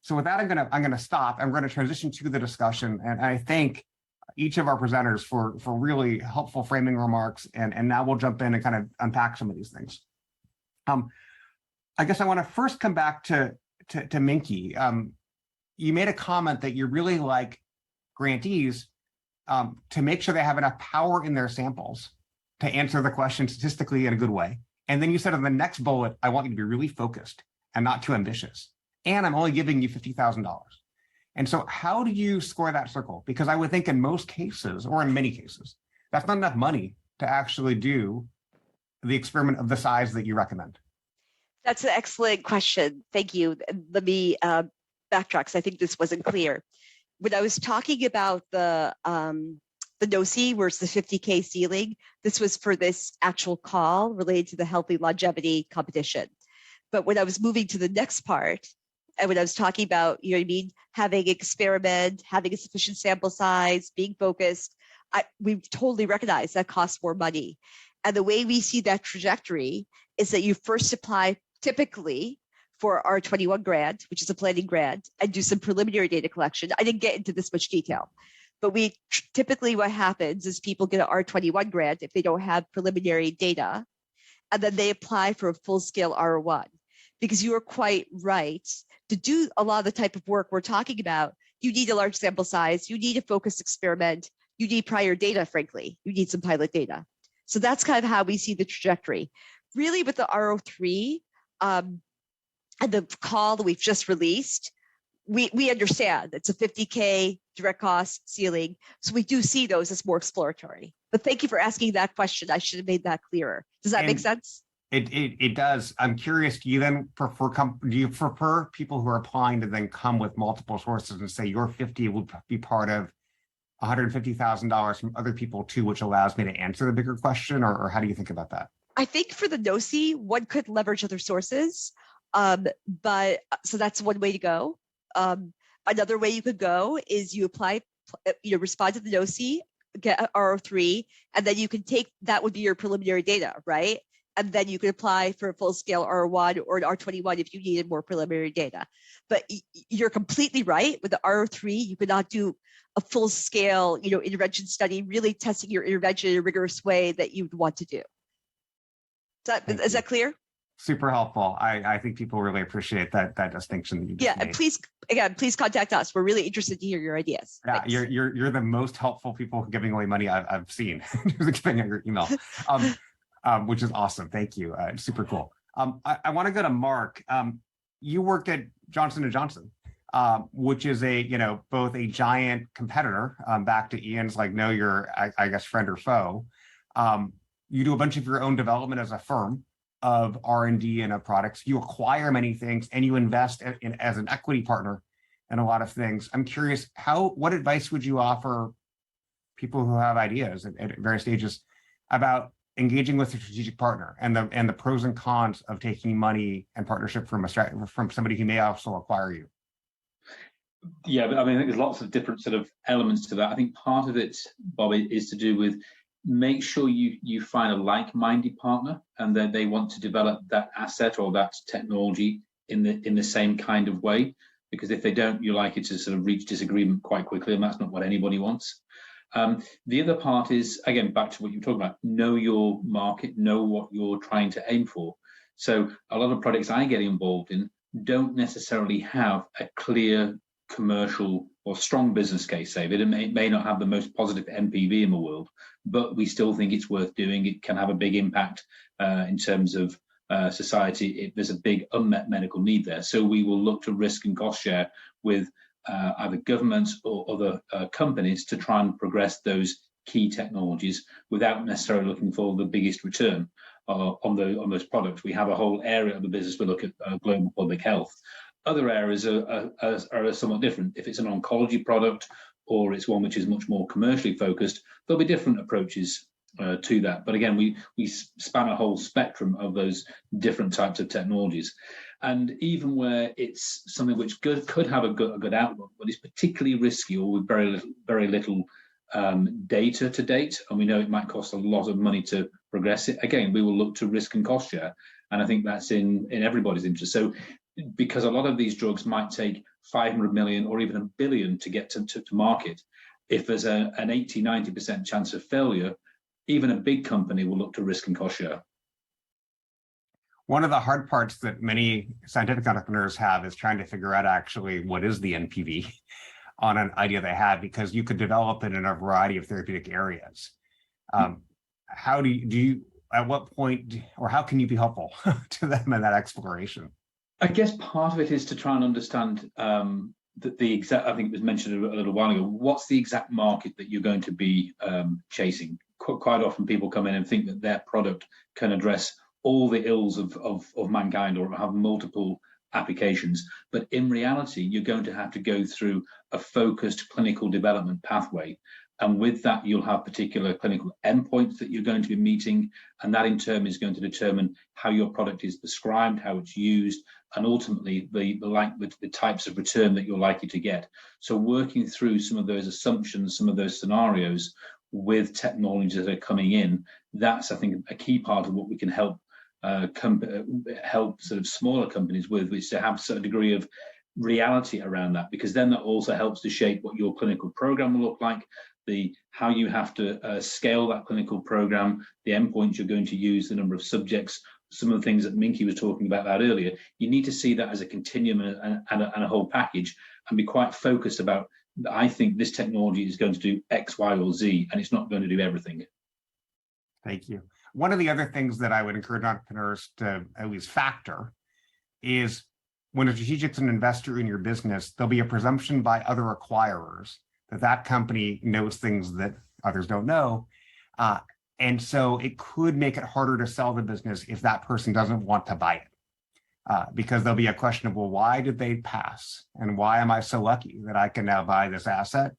So with that, I'm gonna stop. I'm going to transition to the discussion, and I thank each of our presenters for really helpful framing remarks. And now we'll jump in and kind of unpack some of these things. I guess I want to first come back to Minky. You made a comment that you really like grantees to make sure they have enough power in their samples to answer the question statistically in a good way. And then you said in the next bullet, I want you to be really focused and not too ambitious. And I'm only giving you $50,000. And so how do you square that circle? Because I would think in most cases, or in many cases, that's not enough money to actually do the experiment of the size that you recommend. That's an excellent question. Thank you. Let me backtrack, because I think this wasn't clear. When I was talking about the NOCI, where it's the 50K ceiling, this was for this actual call related to the healthy longevity competition. But when I was moving to the next part, and when I was talking about, you know what I mean, having an experiment, having a sufficient sample size, being focused, we totally recognize that costs more money. And the way we see that trajectory is that you first apply typically for our 21 grant, which is a planning grant, and do some preliminary data collection. I didn't get into this much detail, but we typically what happens is people get an R21 grant if they don't have preliminary data, and then they apply for a full-scale R1. Because you are quite right, to do a lot of the type of work we're talking about, you need a large sample size, you need a focused experiment, you need prior data, frankly, you need some pilot data. So that's kind of how we see the trajectory. Really with the R03 and the call that we've just released, we understand it's a 50K direct cost ceiling. So we do see those as more exploratory. But thank you for asking that question. I should have made that clearer. Does that make sense? It does. I'm curious, do you then prefer people who are applying to then come with multiple sources and say your 50 will be part of $150,000 from other people too, which allows me to answer the bigger question, or how do you think about that? I think for the NOCI, one could leverage other sources, but so that's one way to go. Another way you could go is you apply, respond to the NOCI, get R03, and then you can take, that would be your preliminary data, right? And then you could apply for a full-scale R1 or an R21 if you needed more preliminary data. But you're completely right. With the R03, you could not do a full-scale, intervention study, really testing your intervention in a rigorous way that you'd want to do. Is that clear? Super helpful. I think people really appreciate that distinction that you just made. And please contact us. We're really interested to hear your ideas. Yeah, thanks. You're the most helpful people giving away money I've seen. Just expanding your email. Which is awesome. Thank you. Super cool. I want to go to Mark. You worked at Johnson & Johnson, which is both a giant competitor, back to Ian's know your, I guess, friend or foe. You do a bunch of your own development as a firm of R&D and of products. You acquire many things and you invest as an equity partner in a lot of things. I'm curious, what advice would you offer people who have ideas at various stages about engaging with a strategic partner and the pros and cons of taking money and partnership from somebody who may also acquire you? Yeah, but I think there's lots of different sort of elements to that. I think part of it, Bobby, is to do with make sure you find a like-minded partner and that they want to develop that asset or that technology in the same kind of way. Because if they don't, you're likely to sort of reach disagreement quite quickly, and that's not what anybody wants. The other part is, again, back to what you were talking about, know your market, know what you're trying to aim for. So a lot of projects I get involved in don't necessarily have a clear commercial or strong business case, say. It may not have the most positive NPV in the world, but we still think it's worth doing. It can have a big impact in terms of society. There's a big unmet medical need there. So we will look to risk and cost share with either governments or other companies to try and progress those key technologies without necessarily looking for the biggest return on those products. We have a whole area of the business we look at global public health. Other areas are somewhat different. If it's an oncology product or it's one which is much more commercially focused, there'll be different approaches to that. But again, we span a whole spectrum of those different types of technologies. And even where it's something which could have a good outlook, but is particularly risky or with very little data to date, and we know it might cost a lot of money to progress it, again, we will look to risk and cost share. And I think that's in everybody's interest. So because a lot of these drugs might take 500 million or even $1 billion to get to market. If there's an 80-90% chance of failure, even a big company will look to risk and cost share. One of the hard parts that many scientific entrepreneurs have is trying to figure out actually what is the NPV on an idea they have, because you could develop it in a variety of therapeutic areas. How do you at what point, or how can you be helpful to them in that exploration? I guess part of it is to try and understand the exact, I think it was mentioned a little while ago, what's the exact market that you're going to be chasing? Quite often people come in and think that their product can address all the ills of mankind or have multiple applications. But in reality, you're going to have to go through a focused clinical development pathway. And with that, you'll have particular clinical endpoints that you're going to be meeting. And that in turn is going to determine how your product is prescribed, how it's used, and ultimately the types of return that you're likely to get. So working through some of those assumptions, some of those scenarios with technologies that are coming in, that's, I think, a key part of what we can help sort of smaller companies with, which to have a certain degree of reality around that, because then that also helps to shape what your clinical program will look like, how you have to scale that clinical program, the endpoints you're going to use, the number of subjects, some of the things that Minky was talking about that earlier. You need to see that as a continuum and a whole package, and be quite focused about, I think this technology is going to do X, Y, or Z, and it's not going to do everything. Thank you. One of the other things that I would encourage entrepreneurs to at least factor is when a strategic's an investor in your business, there'll be a presumption by other acquirers that that company knows things that others don't know. And so it could make it harder to sell the business if that person doesn't want to buy it. Because there'll be a question of, well, why did they pass? And why am I so lucky that I can now buy this asset?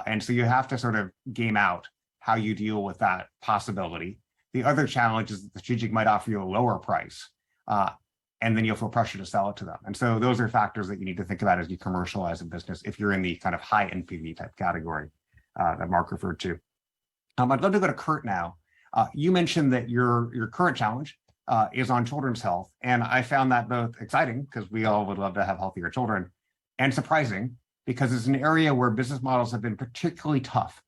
And so you have to sort of game out how you deal with that possibility. The other challenge is that the strategic might offer you a lower price, and then you'll feel pressure to sell it to them. And so those are factors that you need to think about as you commercialize a business if you're in the kind of high NPV type category that Mark referred to. I'd love to go to Kurt now. You mentioned that your current challenge is on children's health, and I found that both exciting, because we all would love to have healthier children, and surprising, because it's an area where business models have been particularly tough.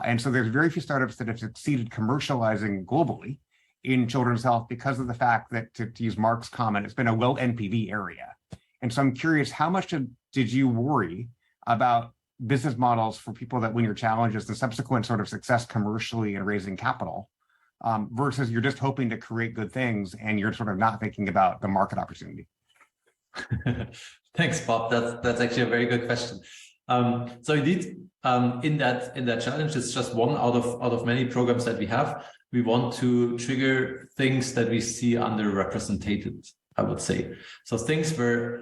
And so there's very few startups that have succeeded commercializing globally in children's health because of the fact that, to use Mark's comment, it's been a low NPV area. And so I'm curious, how much did you worry about business models for people that win your challenges, the subsequent sort of success commercially and raising capital, versus you're just hoping to create good things and you're sort of not thinking about the market opportunity? Thanks, Bob. That's actually a very good question. So indeed, in that challenge, it's just one out of many programs that we have. We want to trigger things that we see underrepresented, I would say. So things where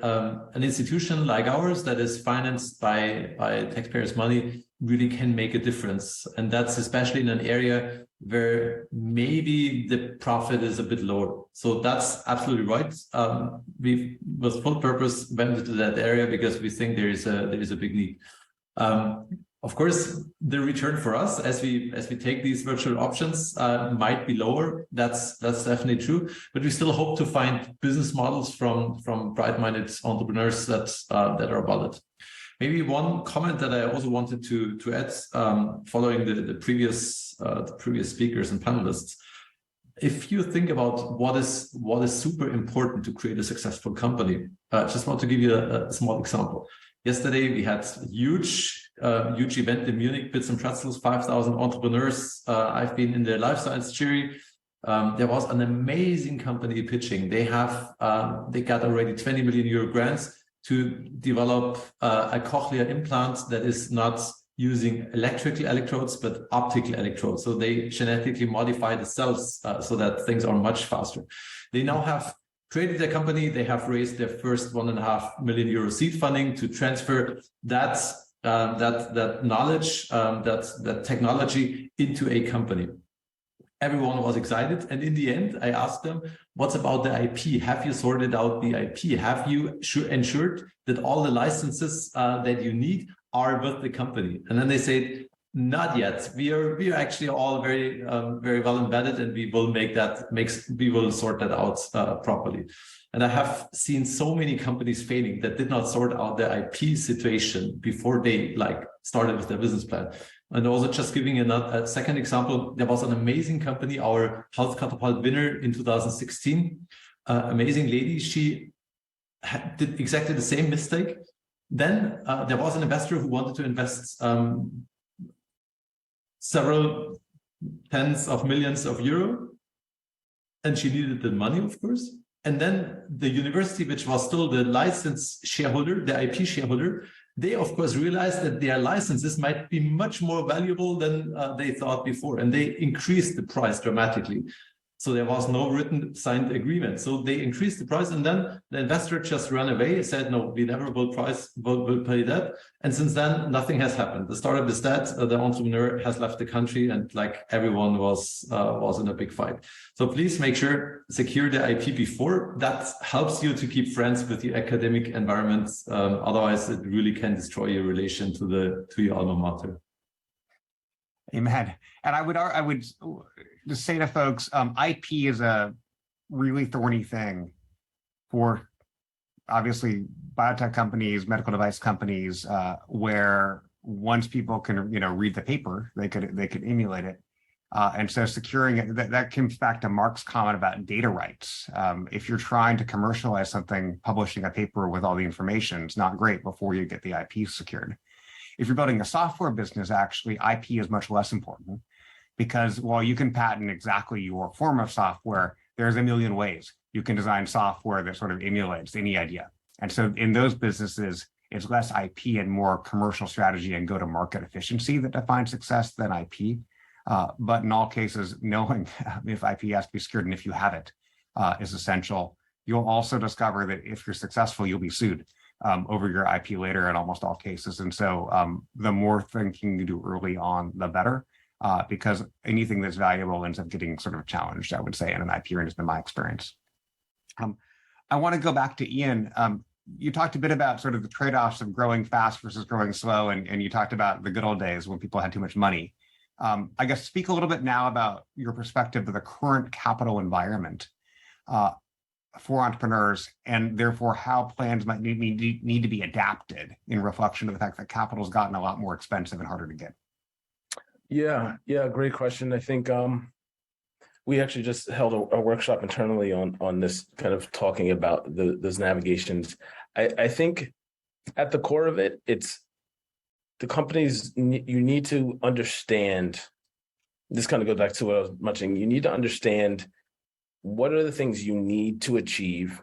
an institution like ours that is financed by taxpayers' money really can make a difference. And that's especially in an area where maybe the profit is a bit lower. So that's absolutely right. We with full purpose went into that area because we think there is a big need. Of course, the return for us as we take these virtual options might be lower. That's definitely true. But we still hope to find business models from bright-minded entrepreneurs that are valid. Maybe one comment that I also wanted to add, following the previous speakers and panelists. If you think about what is super important to create a successful company, just want to give you a small example. Yesterday we had a huge event in Munich, Bits and Pretzels, 5,000 entrepreneurs. I've been in the life science jury. There was an amazing company pitching. They got already 20 million euro grants to develop a cochlear implant that is not using electrical electrodes, but optical electrodes. So they genetically modify the cells so that things are much faster. They now have created their company. They have raised their first 1.5 million euro seed funding to transfer that knowledge, that technology into a company. Everyone was excited. And in the end, I asked them, what's about the IP? Have you sorted out the IP? Have you ensured that all the licenses that you need are with the company? And then they said, not yet. We are actually all very well embedded, and we will sort that out properly. And I have seen so many companies failing that did not sort out their IP situation before they started with their business plan. And also just giving a second example, there was an amazing company, our Health Catapult winner in 2016, amazing lady. She did exactly the same mistake. Then there was an investor who wanted to invest several tens of millions of euro, and she needed the money, of course. And then the university, which was still the license shareholder, the IP shareholder, they of course realized that their licenses might be much more valuable than they thought before, and they increased the price dramatically. So there was no written signed agreement. So they increased the price, and then the investor just ran away and said, no, we never will pay that. And since then, nothing has happened. The startup is dead. The entrepreneur has left the country, and everyone was in a big fight. So please make sure, secure the IP before. That helps you to keep friends with the academic environment. Otherwise, it really can destroy your relation to your alma mater. Amen. And I would just say to folks, IP is a really thorny thing for obviously biotech companies, medical device companies, where once people can read the paper, they could emulate it. And so securing it, that comes back to Mark's comment about data rights. If you're trying to commercialize something, publishing a paper with all the information is not great before you get the IP secured. If you're building a software business, actually, IP is much less important, because while you can patent exactly your form of software, there's a million ways you can design software that sort of emulates any idea. And so in those businesses, it's less IP and more commercial strategy and go-to-market efficiency that defines success than IP. But in all cases, knowing if IP has to be secured and if you have it is essential. You'll also discover that if you're successful, you'll be sued over your IP later in almost all cases. And so the more thinking you do early on, the better, because anything that's valuable ends up getting sort of challenged, I would say, in an IP ring has been my experience. I want to go back to Ian. You talked a bit about sort of the trade-offs of growing fast versus growing slow, and you talked about the good old days when people had too much money. I guess speak a little bit now about your perspective of the current capital environment for entrepreneurs, and therefore how plans might need to be adapted in reflection of the fact that capital's gotten a lot more expensive and harder to get. Yeah, great question. I think we actually just held a workshop internally on this, kind of talking about those navigations. I think at the core of it, it's the companies, you need to understand, this kind of goes back to what I was mentioning, you need to understand what are the things you need to achieve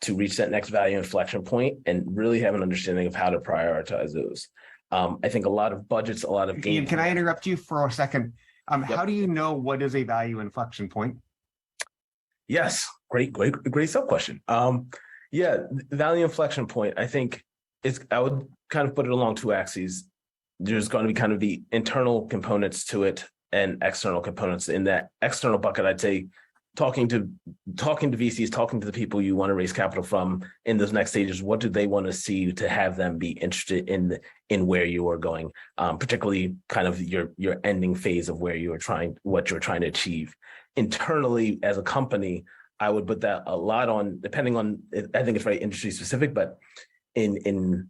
to reach that next value inflection point, and really have an understanding of how to prioritize those. I think a lot of budgets, a lot of Ian, can I interrupt you for a second? Yep. How do you know what is a value inflection point? Yes, great sub question. Value inflection point, I think I would kind of put it along two axes. There's going to be kind of the internal components to it and external components. In that external bucket, I'd say talking to VCs, talking to the people you want to raise capital from in those next stages. What do they want to see to have them be interested in where you are going, particularly kind of your ending phase of what you're trying to achieve. Internally as a company, I would put that a lot on, depending on, I think it's very industry specific, but in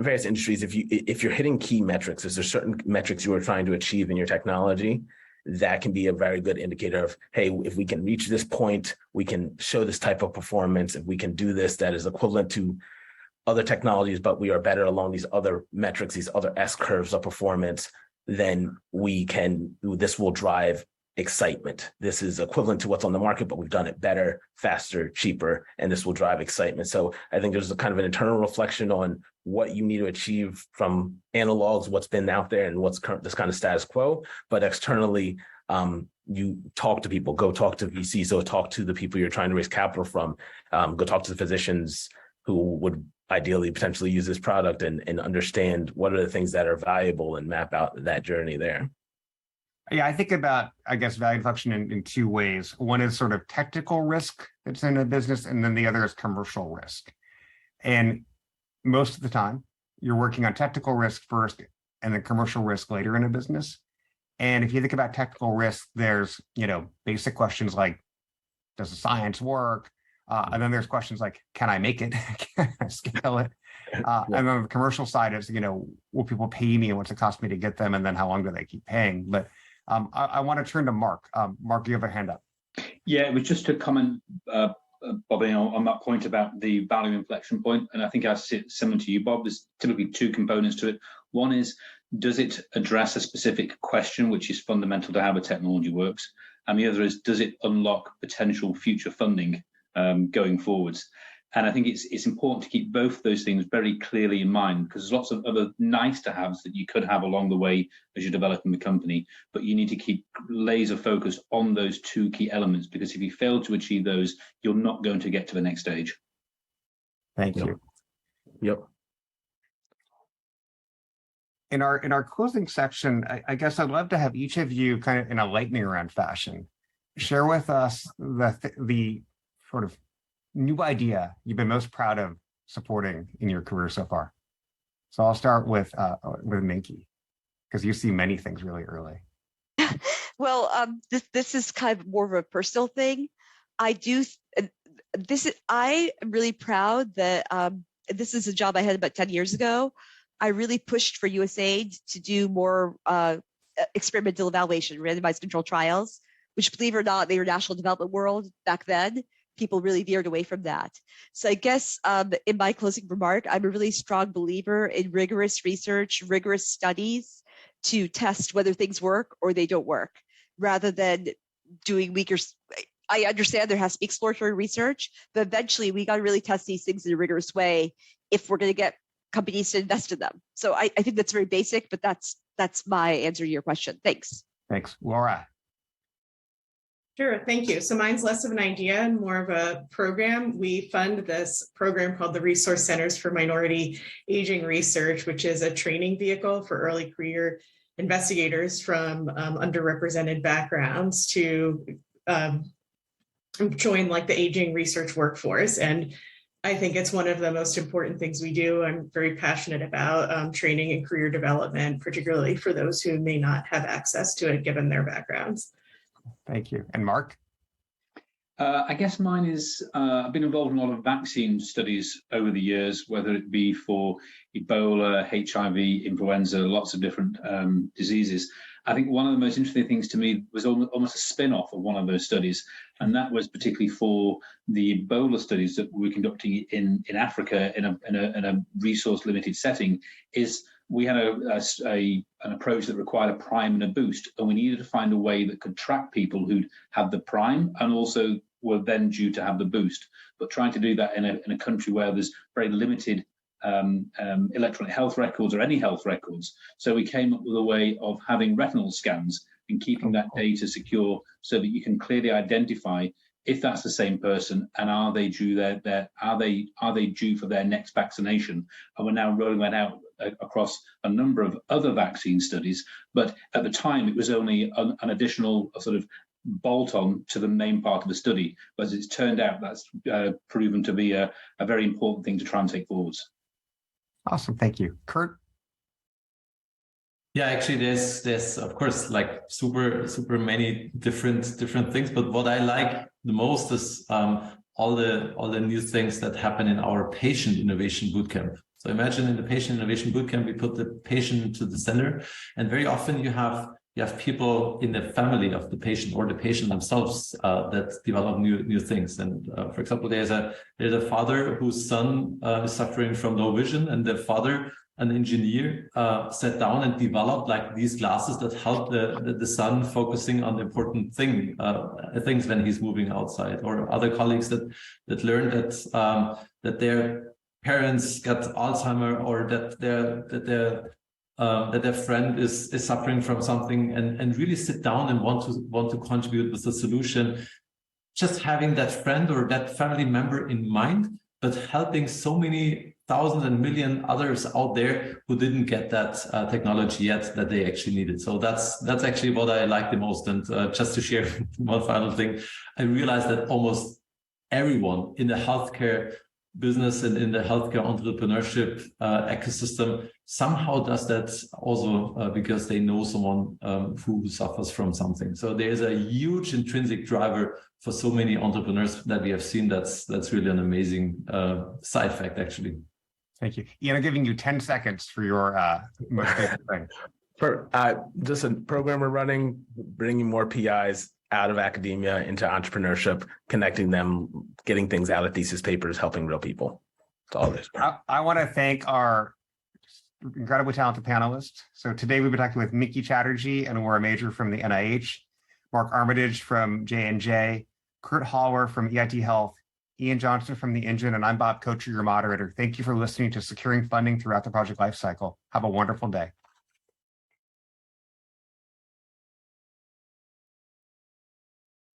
various industries, if you're hitting key metrics, is there certain metrics you are trying to achieve in your technology? That can be a very good indicator of, hey, if we can reach this point, we can show this type of performance. If we can do this, that is equivalent to other technologies, but we are better along these other metrics, these other S curves of performance, then this will drive excitement. This is equivalent to what's on the market, but we've done it better, faster, cheaper, and this will drive excitement. So I think there's a kind of an internal reflection on what you need to achieve from analogs, what's been out there, and what's this kind of status quo. But externally, you talk to people, go talk to VCs, so talk to the people you're trying to raise capital from, go talk to the physicians who would ideally potentially use this product and understand what are the things that are valuable and map out that journey there. Yeah, I think about, I guess, value inflection in two ways. One is sort of technical risk that's in a business, and then the other is commercial risk. And most of the time, you're working on technical risk first and then commercial risk later in a business. And if you think about technical risk, there's, basic questions like, does the science work? And then there's questions like, can I make it? Can I scale it? And then the commercial side is, will people pay me and what's it cost me to get them? And then how long do they keep paying? But I want to turn to Mark. Mark, you have a hand up. Yeah, it was just to comment, Bobby, on that point about the value inflection point. And I think I see it similar to you, Bob. There's typically two components to it. One is, does it address a specific question, which is fundamental to how the technology works? And the other is, does it unlock potential future funding going forwards? And I think it's important to keep both those things very clearly in mind, because there's lots of other nice to haves that you could have along the way as you're developing the company, but you need to keep laser focused on those two key elements, because if you fail to achieve those, you're not going to get to the next stage. Thank you. Yep. In our closing section, I guess I'd love to have each of you kind of in a lightning round fashion share with us the sort of new idea you've been most proud of supporting in your career so far. So I'll start with Minky, because you see many things really early. Well, this is kind of more of a personal thing. I'm really proud that this is a job I had about 10 years ago. I really pushed for USAID to do more experimental evaluation, randomized controlled trials, which, believe it or not, in the international development world back then, people really veered away from that. So I guess in my closing remark, I'm a really strong believer in rigorous research, rigorous studies to test whether things work or they don't work, rather than doing weaker. I understand there has to be exploratory research, but eventually we got to really test these things in a rigorous way if we're going to get companies to invest in them. So I think that's very basic, but that's my answer to your question. Thanks. Thanks. Laura. Sure, thank you. So mine's less of an idea and more of a program. We fund this program called the Resource Centers for Minority Aging Research, which is a training vehicle for early career investigators from underrepresented backgrounds to join like the aging research workforce. And I think it's one of the most important things we do. I'm very passionate about training and career development, particularly for those who may not have access to it given their backgrounds. Thank you. And Mark? I guess mine is, I've been involved in a lot of vaccine studies over the years, whether it be for Ebola, HIV, influenza, lots of different diseases. I think one of the most interesting things to me was almost a spin-off of one of those studies, and that was particularly for the Ebola studies that we're conducting in Africa in a resource-limited setting. Is we had an approach that required a prime and a boost, and we needed to find a way that could track people who'd had the prime and also were then due to have the boost. But trying to do that in a country where there's very limited electronic health records or any health records. So we came up with a way of having retinal scans and keeping that data secure so that you can clearly identify if that's the same person and are they due are they due for their next vaccination. And we're now rolling that out across a number of other vaccine studies, but at the time it was only an additional sort of bolt-on to the main part of the study. But as it's turned out, that's proven to be a very important thing to try and take forwards. Awesome, thank you. Kurt? Yeah, actually, there's of course like super many different things, but what I like the most is all the new things that happen in our patient innovation bootcamp. So imagine in the patient innovation bootcamp, we put the patient to the center, and very often you have people in the family of the patient or the patient themselves that develop new things. And for example, there's a father whose son is suffering from low vision, and the father, an engineer, sat down and developed like these glasses that help the son focusing on the important things when he's moving outside. Or other colleagues that learned that their parents got Alzheimer, or that their friend is suffering from something, and really sit down and want to contribute with the solution. Just having that friend or that family member in mind, but helping so many thousands and million others out there who didn't get that technology yet that they actually needed. So that's actually what I like the most. And just to share one final thing, I realized that almost everyone in the healthcare business and in the healthcare entrepreneurship ecosystem somehow does that also because they know someone who suffers from something. So there is a huge intrinsic driver for so many entrepreneurs that we have seen. That's really an amazing side fact, actually. Thank you. Ian, I'm giving you 10 seconds for your most favorite thing. For just a program we're running, bringing more PIs out of academia into entrepreneurship, connecting them, getting things out of thesis papers, helping real people. That's all it is. I want to thank our incredibly talented panelists. So today we've been talking with Mickey Chatterjee, and Aurora Major from the NIH, Mark Armitage from J&J, Kurt Hallwer from EIT Health, Ian Johnson from the Engine, and I'm Bob Kocher, your moderator. Thank you for listening to Securing Funding Throughout the Project Lifecycle. Have a wonderful day.